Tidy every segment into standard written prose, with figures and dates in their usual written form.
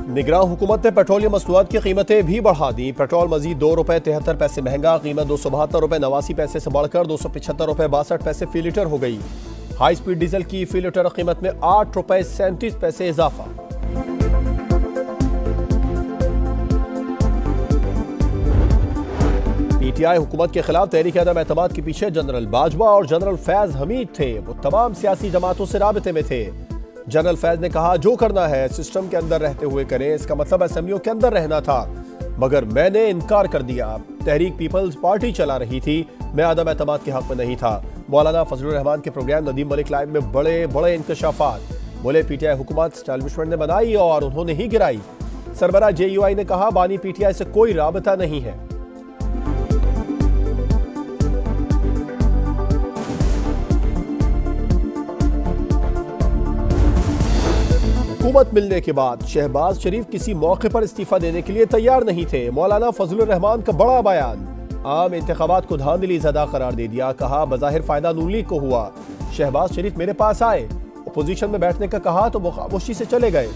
निगरान हुकूमत ने पेट्रोलियम मसनूआत की कीमतें भी बढ़ा दी। पेट्रोल मजीद ₹2.73 महंगा, कीमत ₹272.89 से बढ़कर ₹275.62 फी लीटर हो गई। हाई स्पीड डीजल की फी लीटर कीमत में ₹8.37 इजाफा। पीटीआई हुकूमत के खिलाफ तहरीक अदम एतमाद के पीछे जनरल बाजवा और जनरल फैज हमीद थे। वो तमाम सियासी जमातों से राबते में थे। जनरल फैज ने कहा, जो करना है सिस्टम के अंदर रहते हुए करें। इसका मतलब असेंबलियों के अंदर रहना था, मगर मैंने इनकार कर दिया। तहरीक पीपल्स पार्टी चला रही थी, मैं आदम एतमाद के हक में नहीं था। मौलाना फजलुर रहमान के प्रोग्राम नदीम मलिक लाइव में बड़े बड़े इंकशाफात। बोले, पीटीआई हुकूमत स्टैब्लिशमेंट ने बनाई और उन्होंने ही गिराई। सरबराह JUI ने कहा, बानी पीटीआई से कोई राबता नहीं है। हुकूमत मिलने के बाद शहबाज शरीफ किसी मौके पर इस्तीफा देने के लिए तैयार नहीं थे। मौलाना फजलुर रहमान का बड़ा बयान। आम इंतखाबात को धांधली ज़दा करार दे दिया। कहा, बज़ाहिर फायदा नून लीग को हुआ। शहबाज शरीफ मेरे पास आए, अपोजिशन में बैठने का कहा तो वो खामोशी से चले गए।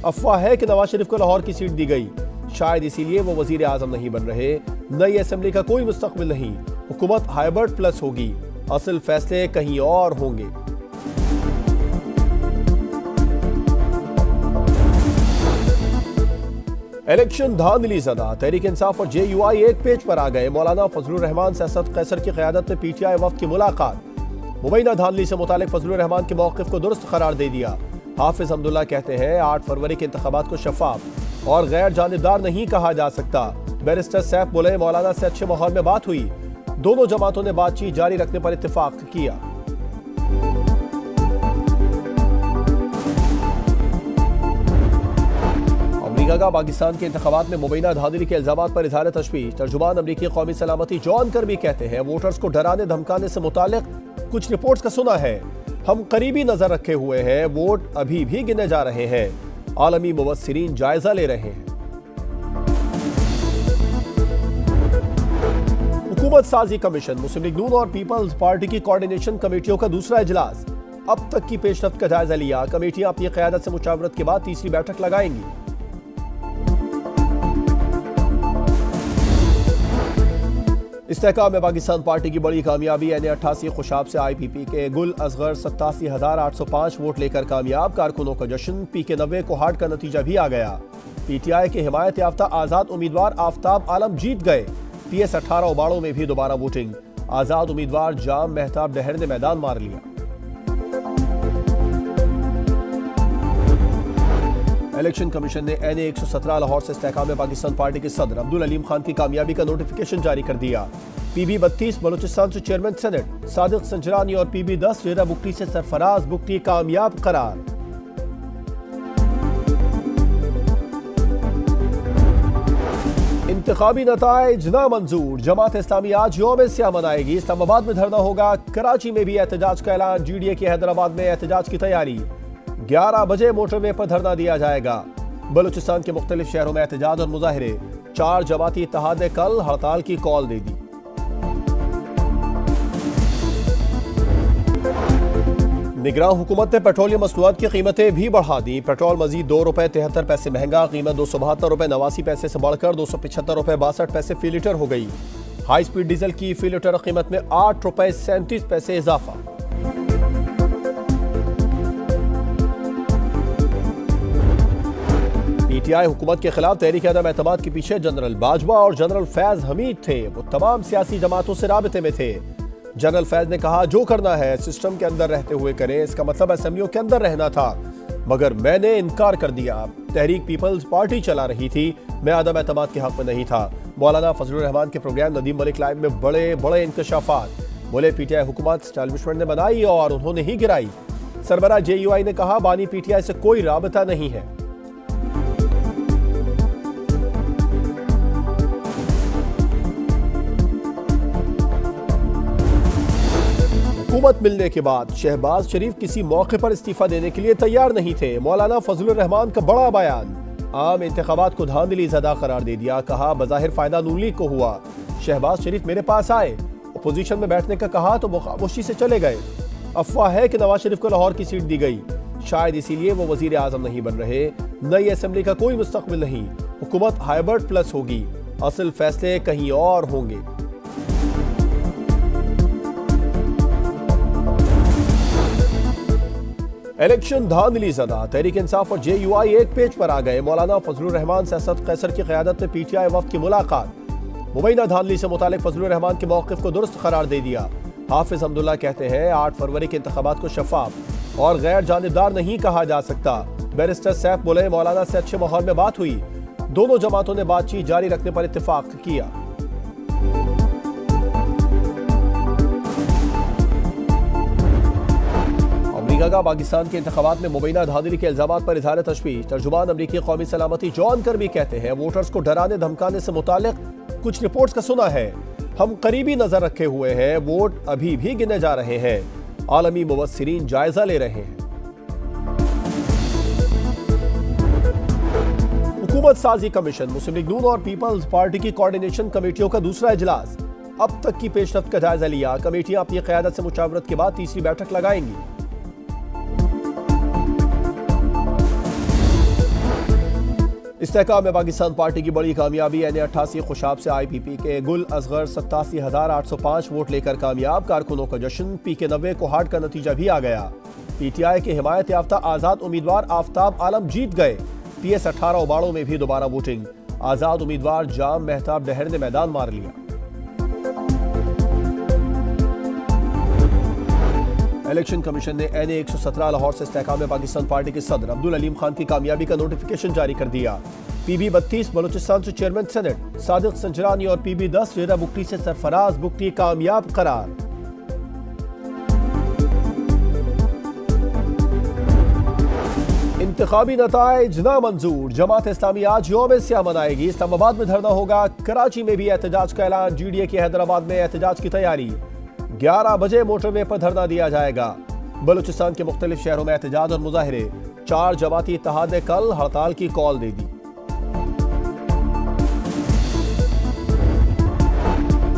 अफवाह है कि नवाज शरीफ को लाहौर की सीट दी गई, शायद इसीलिए वो वजीर आजम नहीं बन रहे। नई असेंबली का कोई मुस्तकबिल नहीं, हुकूमत हाइब्रिड प्लस होगी, असल फैसले कहीं और होंगे। इलेक्शन धांधली ज़दा, तहरीक इंसाफ और JUI एक पेज पर आ गए। मौलाना फजलुर रहमान से असद कैसर की क़यादत में पीटीआई वफ़द की मुलाकात। मुबैना धांधली से मुतालिक फजलुर रहमान के मौक़िफ़ को दुरुस्त करार दे दिया। हाफिज हमदुल्ला कहते हैं, 8 फरवरी के इंतखाबात को शफाफ और गैर जानिबदार नहीं कहा जा सकता। बैरिस्टर सैफ बोले, मौलाना से अच्छे माहौल में बात हुई, दोनों जमातों ने बातचीत जारी रखने पर इत्तेफाक किया। अमेरिका का पाकिस्तान के इंतखाबात में मुबैना धांधली के इल्जामात पर इजहार तशवीश। तर्जुमान अमरीकी कौमी सलामती जॉन कर्बी कहते हैं, वोटर्स को डराने धमकाने से मुतालिक कुछ रिपोर्ट्स का सुना है। हम करीबी नजर रखे हुए हैं, वोट अभी भी गिने जा रहे हैं। आलमी मुबस्सिरीन जायजा ले रहे हैं। हुकूमत साजी कमीशन, मुस्लिम लीग नून और पीपल्स पार्टी की कोऑर्डिनेशन कमेटियों का दूसरा इजलास। अब तक की पेशरफ्त का जायजा लिया। कमेटियां अपनी क़यादत से मुशावरत के बाद तीसरी बैठक लगाएंगी। इस्तेहकाम में पाकिस्तान पार्टी की बड़ी कामयाबी। NA88 खुशाब से IPP के गुल असगर 87,805 वोट लेकर कामयाब। कारकुनों का जश्न। PK90 को हार्ड का नतीजा भी आ गया। PTI के हिमायत याफ्ता आज़ाद उम्मीदवार आफ्ताब आलम जीत गए। PS 18 उबाड़ों में भी दोबारा वोटिंग। आज़ाद उम्मीदवार जाम मेहताब डहर ने मैदान मार लिया। इलेक्शन कमीशन ने NA117 लाहौर से इस्तेहकाम में पाकिस्तान पार्टी के सदर अब्दुल अलीम खान की कामयाबी का नोटिफिकेशन जारी कर दिया। PB32 बलूचिस्तान से चेयरमैन सेनेट सादिक संजरानी और PB10 जेरा बुकटी से सरफराज बुकटी कामयाब करार। इंतखाबी नताइज ना मंजूर। जमात इस्लामी आज यौम स्याह मनाएगी। इस्लामाबाद में धरना होगा। कराची में भी एहतजाज का ऐलान। GDA की हैदराबाद में एहतजाज की तैयारी। 11 बजे मोटरवे पर धरना दिया जाएगा। बलूचिस्तान के मुख्तलिफ शहरों में एहतजाज और मुजाहरे। 4 जमाती इत्तेहाद ने कल हड़ताल की कॉल दे दी। निगरान हुकूमत ने पेट्रोलियम मसनूआत की कीमतें भी बढ़ा दी। पेट्रोल मजीद ₹2.73 महंगा, कीमत ₹272.89 से बढ़कर ₹275.62 फी लीटर हो गई। हाई स्पीड डीजल की फी लीटर कीमत में ₹8.37 इजाफा। पीटीआई हुकूमत के खिलाफ तहरीक अदम एतमाद के पीछे जनरल बाजवा और जनरल फैज हमीद थे। वो तमाम सियासी जमातों से राबते में थे। जनरल फैज ने कहा, जो करना है सिस्टम के अंदर रहते हुए करें। इसका मतलब असेंबलियों के अंदर रहना था, मगर मैंने इनकार कर दिया। तहरीक पीपल्स पार्टी चला रही थी, मैं आदम एतमाद के हक में नहीं था। मौलाना फजलुर रहमान के प्रोग्राम नदीम मलिक लाइव में बड़े बड़े इंकशाफात। बोले, पीटीआई हुकूमत स्टैब्लिशमेंट ने बनाई और उन्होंने ही गिराई। सरबराह JUI ने कहा, बानी पीटीआई से कोई राबता नहीं है। हुकूमत मिलने के बाद शहबाज शरीफ किसी मौके पर इस्तीफा देने के लिए तैयार नहीं थे। मौलाना फजलुर रहमान का बड़ा बयान। आम इंतखाबात को धांधली ज़दा करार दे दिया। कहा, बज़ाहिर फायदा नून लीग को हुआ। शहबाज शरीफ मेरे पास आए, अपोजिशन में बैठने का कहा तो वो खामोशी से चले गए। अफवाह है कि नवाज शरीफ को लाहौर की सीट दी गई, शायद इसीलिए वो वजीर आजम नहीं बन रहे। नई असेंबली का कोई मुस्तकबिल नहीं, हुकूमत हाइब्रिड प्लस होगी, असल फैसले कहीं और होंगे। इलेक्शन धांधली ज़दा, तहरीक इंसाफ और JUI एक पेज पर आ गए। मौलाना फजलुर रहमान से असद कैसर की क़यादत में PTI वफ्द की मुलाकात। मुबैना धांधली से मुतालिक फजलुर रहमान के मौक़िफ़ को दुरुस्त करार दे दिया। हाफिज अब्दुल्ला कहते हैं 8 फरवरी के इंतखाबात को शफाफ और गैर जानिबदार नहीं कहा जा सकता। बैरिस्टर सैफ बोले मौलाना से अच्छे माहौल में बात हुई, दोनों जमातों ने बातचीत जारी रखने पर इत्तेफाक किया। अमरीका का पाकिस्तान के इंतखाबात में मुबैना धांधली के इल्जामात पर इजहार तशवीश। तर्जुमान अमरीकी कौमी सलामती जॉन कर्बी कहते हैं वोटर्स को डराने धमकाने से मुतालिक कुछ रिपोर्ट्स का सुना है, हम करीबी नजर रखे हुए हैं, वोट अभी भी गिने जा रहे हैं, आलमी मुबस्सिरीन जायजा ले रहे हैं। हुकूमत साजी कमीशन, मुस्लिम लीग नून और पीपल्स पार्टी की कोऑर्डिनेशन कमेटियों का दूसरा इजलास। अब तक की पेशरफ्त का जायजा लिया, कमेटियां अपनी क़यादत से मुशावरत के बाद तीसरी बैठक लगाएंगी। इस्तेहकाम में पाकिस्तान पार्टी की बड़ी कामयाबी। N88 खुशाब से IPP के गुल असगर 87,805 वोट लेकर कामयाब, कारकुनों का जश्न। PK90 को हार्ड का नतीजा भी आ गया। PTI के हिमायत याफ्ता आजाद उम्मीदवार आफ्ताब आलम जीत गए। PS 18 उबाड़ों में भी दोबारा वोटिंग, आजाद उम्मीदवार जाम मेहताब डहर ने मैदान मार लिया। इलेक्शन कमीशन ने NA 117 लाहौर से इस्तेहकाम में पाकिस्तान पार्टी के सदर अब्दुल अलीम खान की कामयाबी का नोटिफिकेशन जारी कर दिया। PB 32 बलूचिस्तान से चेयरमैन सेनेट, सादिक संजरानी और PB 10 रेदा बुगटी से सरफराज बुगटी कामयाब करार। इंतखाबी नताइज नामंजूर, जमात इस्लामी आज यौम स्याह मनाएगी। इस्लामाबाद में धरना होगा, कराची में भी एहतजाज का ऐलान। GDA की हैदराबाद में एहतजाज की तैयारी। 11 बजे मोटरवे पर धरना दिया जाएगा। बलूचिस्तान के मुख्तलिफ शहरों में एहतजाज और मुजाहिरे। 4 जमाती इत्तेहाद ने कल हड़ताल की कॉल दे दी।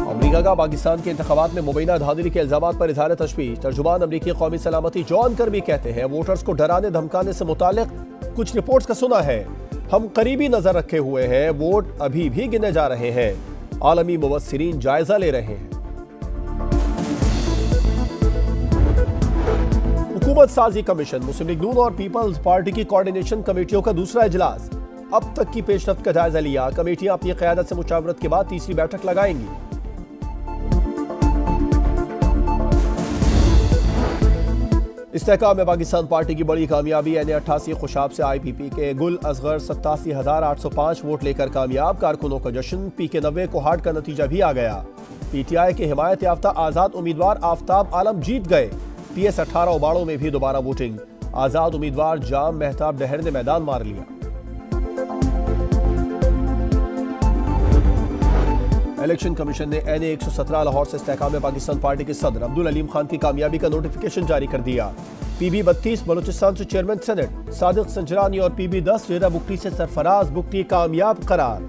अमरीका का पाकिस्तान के इंतखाबात में मुबैना धांधली के इल्जामात पर इजहार तशवीश। तर्जुमान अमरीकी कौमी सलामती जॉन कर्बी कहते हैं वोटर्स को डराने धमकाने से मुतालिक कुछ रिपोर्ट्स का सुना है, हम करीबी नजर रखे हुए हैं, वोट अभी भी गिने जा रहे हैं, आलमी मुबस्सिरीन जायजा ले रहे हैं। हुकूमत साजी कमीशन, मुस्लिम लीग नून और पीपल्स पार्टी की कोऑर्डिनेशन कमेटियों का दूसरा इजलास। अब तक की पेशरफ्त का जायजा लिया, कमेटियां अपनी क़यादत से मुशावरत के बाद तीसरी बैठक लगाएंगी। इस्तेहकाम में पाकिस्तान पार्टी की बड़ी कामयाबी। N88 खुशाब से IPP के गुल असगर 87,805 वोट लेकर कामयाब, कारकुनों का जश्न। PK90 को हार्ड का नतीजा भी आ गया। PTI के हिमायत याफ्ता आजाद उम्मीदवार आफ्ताब आलम जीत गए। PS 18 उबाड़ों में भी दोबारा वोटिंग, आजाद उम्मीदवार जाम मेहताब डहर ने मैदान मार लिया। इलेक्शन कमीशन ने NA 117 लाहौर से इस्तेहकाम में पाकिस्तान पार्टी के सदर अब्दुल अलीम खान की कामयाबी का नोटिफिकेशन जारी कर दिया। PB 32 बलूचिस्तान से चेयरमैन सेनेट, सादिक संजरानी और PB 10 रेदा बुगटी से सरफराज बुगटी कामयाब करार।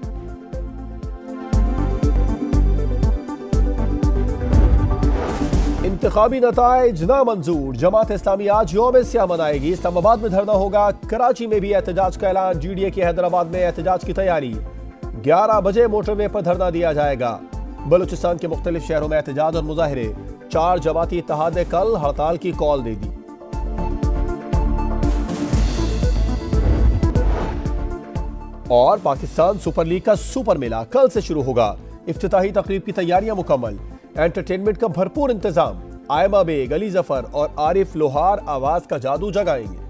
इंतखाबी नताइज नामंजूर, जमात इस्लामी आज यौम स्याह मनाएगी। इस्लामाबाद में धरना होगा, कराची में भी एहतजाज का ऐलान। GDA की हैदराबाद में एहतजाज की तैयारी। 11 बजे मोटरवे पर धरना दिया जाएगा। बलूचिस्तान के मुख्तलिफ शहरों में एहतजाज और मुजाहिरे। 4 जमाती इत्तेहाद ने कल हड़ताल की कॉल दे दी। और पाकिस्तान सुपर लीग का सुपर मेला कल से शुरू होगा। इफ्तिताही तकरीब की तैयारियां मुकम्मल, एंटरटेनमेंट का भरपूर इंतजाम। आयमा बेग, अली जफर और आरिफ लोहार आवाज का जादू जगाएंगे।